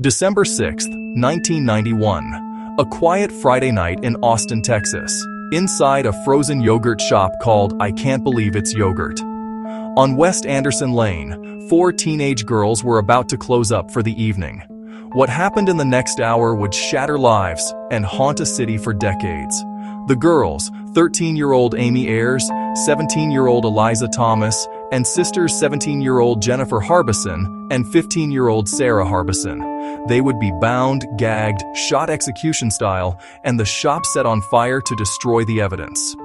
December 6, 1991. A quiet Friday night in Austin, Texas. Inside a frozen yogurt shop called I Can't Believe It's Yogurt. On West Anderson Lane, 4 teenage girls were about to close up for the evening. What happened in the next hour would shatter lives and haunt a city for decades. The girls, 13-year-old Amy Ayers, 17-year-old Eliza Thomas, and sisters 17-year-old Jennifer Harbison and 15-year-old Sarah Harbison. They would be bound, gagged, shot execution style, and the shop set on fire to destroy the evidence.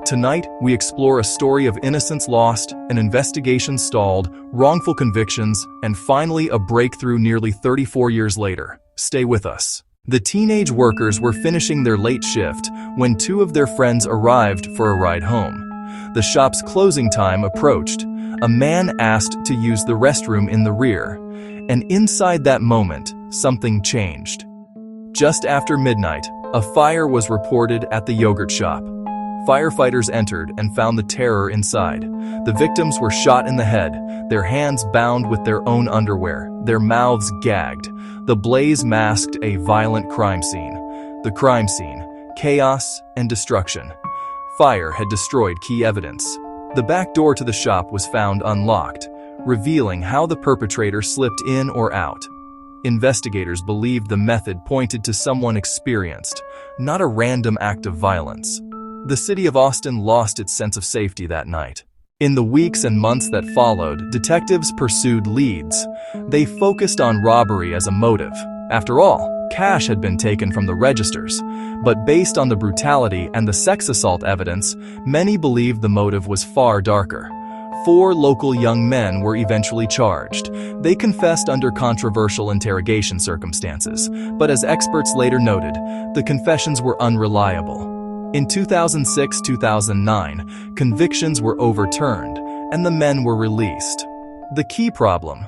Tonight, we explore a story of innocence lost, an investigation stalled, wrongful convictions, and finally a breakthrough nearly 34 years later. Stay with us. The teenage workers were finishing their late shift when 2 of their friends arrived for a ride home. The shop's closing time approached. A man asked to use the restroom in the rear, and inside that moment, something changed. Just after midnight, a fire was reported at the yogurt shop. Firefighters entered and found the terror inside. The victims were shot in the head, their hands bound with their own underwear, their mouths gagged. The blaze masked a violent crime scene. The crime scene, chaos and destruction. Fire had destroyed key evidence. The back door to the shop was found unlocked, revealing how the perpetrator slipped in or out. Investigators believed the method pointed to someone experienced, not a random act of violence. The city of Austin lost its sense of safety that night. In the weeks and months that followed, detectives pursued leads. They focused on robbery as a motive. After all, cash had been taken from the registers. But based on the brutality and the sex assault evidence, many believed the motive was far darker. 4 local young men were eventually charged. They confessed under controversial interrogation circumstances, but as experts later noted, the confessions were unreliable. In 2006-2009, convictions were overturned, and the men were released. The key problem: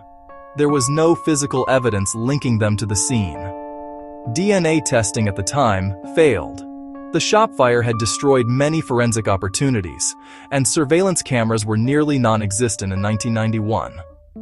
there was no physical evidence linking them to the scene. DNA testing at the time failed. The shop fire had destroyed many forensic opportunities, and surveillance cameras were nearly non-existent in 1991.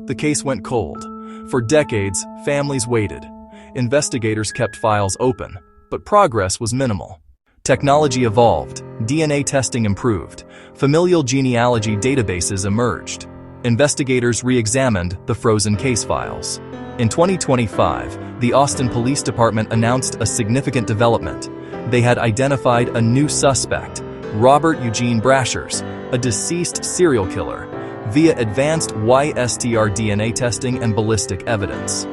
The case went cold. For decades, families waited. Investigators kept files open, but progress was minimal. Technology evolved, DNA testing improved, familial genealogy databases emerged. Investigators re-examined the frozen case files. In 2025, the Austin Police Department announced a significant development. They had identified a new suspect, Robert Eugene Brashers, a deceased serial killer, via advanced YSTR DNA testing and ballistic evidence.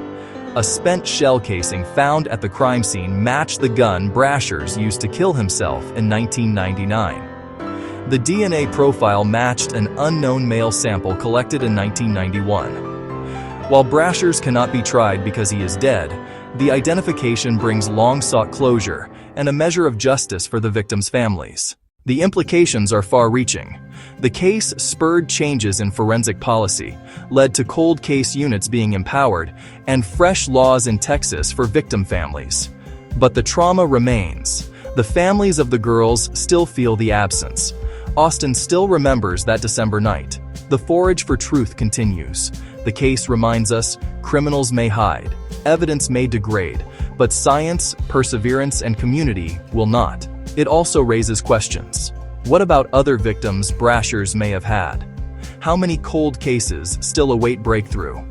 A spent shell casing found at the crime scene matched the gun Brashers used to kill himself in 1999. The DNA profile matched an unknown male sample collected in 1991. While Brashers cannot be tried because he is dead, the identification brings long-sought closure and a measure of justice for the victims' families. The implications are far-reaching. The case spurred changes in forensic policy, led to cold case units being empowered, and fresh laws in Texas for victim families. But the trauma remains. The families of the girls still feel the absence. Austin still remembers that December night. The forage for truth continues. The case reminds us, criminals may hide, evidence may degrade, but science, perseverance, and community will not. It also raises questions. What about other victims Brashers may have had? How many cold cases still await breakthrough?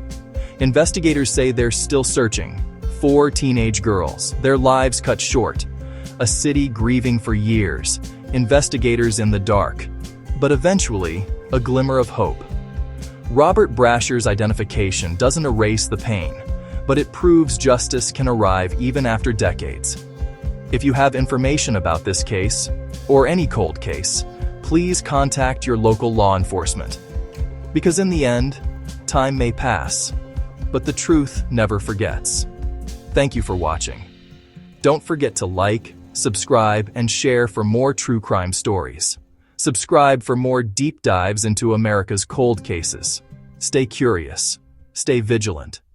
Investigators say they're still searching. 4 teenage girls, their lives cut short. A city grieving for years. Investigators in the dark. But eventually, a glimmer of hope. Robert Brashers' identification doesn't erase the pain, but it proves justice can arrive even after decades. If you have information about this case, or any cold case, please contact your local law enforcement. Because in the end, time may pass, but the truth never forgets. Thank you for watching. Don't forget to like, subscribe, and share for more true crime stories. Subscribe for more deep dives into America's cold cases. Stay curious. Stay vigilant.